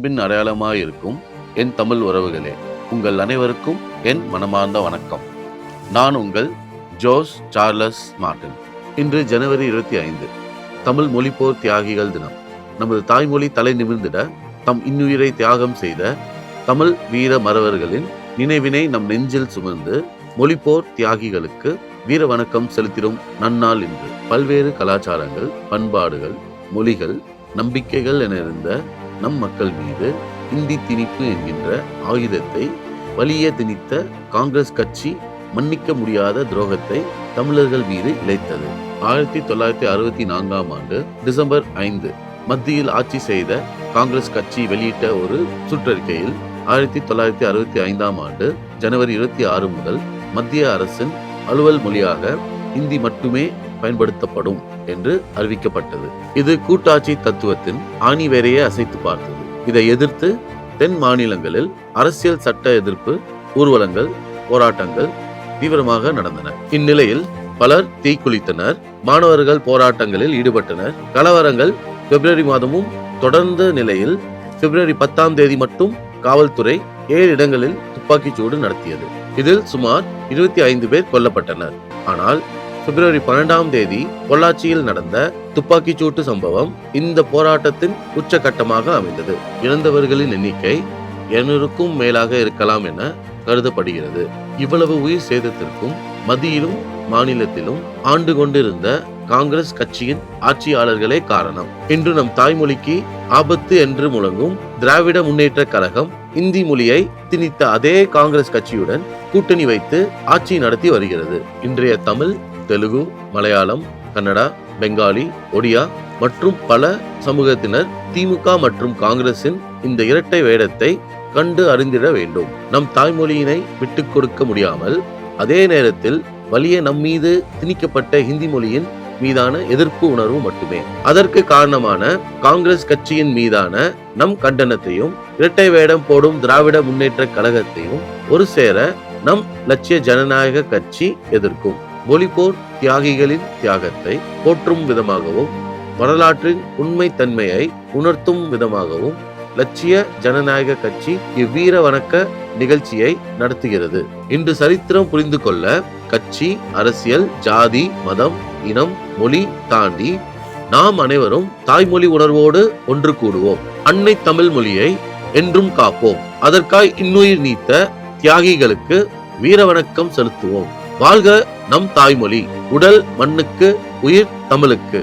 அன்பின் அடையாளமாயிருக்கும் என் தமிழ் உறவுகளே, உங்கள் அனைவருக்கும் என் மனமார்ந்த வணக்கம். நான் உங்கள் ஜோஸ் சார்லஸ் மார்ட்டின். இன்று ஜனவரி 25, தமிழ் மொழிப்போர் தியாகிகள் தினம். நமது தாய்மொழி தலை நிமிர்ந்திட தம் இன்னுயிரை தியாகம் செய்த தமிழ் வீர மறவர்களின் நினைவினை நம் நெஞ்சில் சுமந்து மொழிப்போர் தியாகிகளுக்கு வீர வணக்கம் செலுத்திடும் நன்னாள் இன்று. பல்வேறு கலாச்சாரங்கள், பண்பாடுகள், மொழிகள், நம்பிக்கைகள் என இருந்த நம் மக்கள் மீது இந்தி திணிப்பு என்கின்ற ஆயுதத்தை வலிய திணித்த காங்கிரஸ் கட்சி மன்னிக்க முடியாத துரோகத்தை தமிழர்கள் மீது இழைத்தது. 1964 ஆண்டு டிசம்பர் 5 மத்தியில் ஆட்சி செய்த காங்கிரஸ் கட்சி வெளியிட்ட ஒரு சுற்றறிக்கையில் 1965 ஆண்டு ஜனவரி 26 முதல் மத்திய அரசின் அலுவல் மொழியாக இந்தி மட்டுமே பயன்படுத்தப்படும் என்று அறிவிக்கப்பட்டது. இது கூட்டாட்சி தத்துவத்தின் ஆணிவேரையே அசைத்து பார்த்தது. இதை எதிர்த்து தென் மாநிலங்களில் அரசியல் சட்ட எதிர்ப்பு ஊர்வலங்கள், போராட்டங்கள் தீவிரமாக நடந்தன. இந்நிலையில் பலர் தீக்குளித்தனர், மாணவர்கள் போராட்டங்களில் ஈடுபட்டனர். கலவரங்கள் பிப்ரவரி மாதமும் தொடர்ந்த நிலையில் பிப்ரவரி 10 மட்டும் காவல்துறை 7 இடங்களில் துப்பாக்கிச்சூடு நடத்தியது. இதில் சுமார் 25 பேர் கொல்லப்பட்டனர். ஆனால் பிப்ரவரி 12 பொள்ளாச்சியில் நடந்த துப்பாக்கிச்சூட்டு சம்பவம் இந்த போராட்டத்தின் உச்சகட்டமாக அமைந்தது. இறந்தவர்களின் எண்ணிக்கை 200க்கும் மேலாக இருக்கலாம் என கருதப்படுகிறது. இவ்வளவு உயிர் சேதத்திற்கும் மத்தியிலும் மாநிலத்திலும் ஆண்டு கொண்டிருந்த காங்கிரஸ் கட்சியின் ஆட்சியாளர்களே காரணம். இன்று நம் தாய்மொழிக்கு ஆபத்து என்று முழங்கும் திராவிட முன்னேற்ற கழகம் இந்தி மொழியை திணித்த அதே காங்கிரஸ் கட்சியுடன் கூட்டணி வைத்து ஆட்சி நடத்தி வருகிறது. இன்றைய தமிழ், தெலுங்கு, மலையாளம், கன்னடா, பெங்காலி, ஒடியா மற்றும் பல சமூகத்தினர் திமுக மற்றும் காங்கிரசின் இந்த இரட்டை வேடத்தை கண்டு அறிந்திட வேண்டும். நம் தாய்மொழியினை விட்டுக் கொடுக்க முடியாமல் அதே நேரத்தில் வலிய நம்மீது திணிக்கப்பட்ட ஹிந்தி மொழியின் மீதான எதிர்ப்பு உணர்வு மட்டுமே. அதற்கு காரணமான காங்கிரஸ் கட்சியின் மீதான நம் கண்டனத்தையும் இரட்டை வேடம் போடும் திராவிட முன்னேற்ற கழகத்தையும் ஒரு சேர நம் லட்சிய ஜனநாயக கட்சி எதிர்க்கும். மொழிப்போர் தியாகிகளின் தியாகத்தை போற்றும் விதமாகவும் வரலாற்றின் உண்மை தன்மையை உணர்த்தும் விதமாகவும் லட்சிய ஜனநாயக கட்சி இவ்வீர வணக்க நிகழ்ச்சியை நடத்துகிறது. இன்று சரித்திரம் புரிந்து கொள்ள கட்சி, அரசியல், ஜாதி, மதம், இனம், மொழி தாண்டி நாம் அனைவரும் தாய்மொழி உணர்வோடு ஒன்று கூடுவோம். அன்னை தமிழ் மொழியை என்றும் காப்போம். அதற்காய் இன்னுயிர் நீத்த தியாகிகளுக்கு வீர வணக்கம் செலுத்துவோம். வாழ்க நம் தாய்மொழி. உடல் மண்ணுக்கு, உயிர் தமிழுக்கு.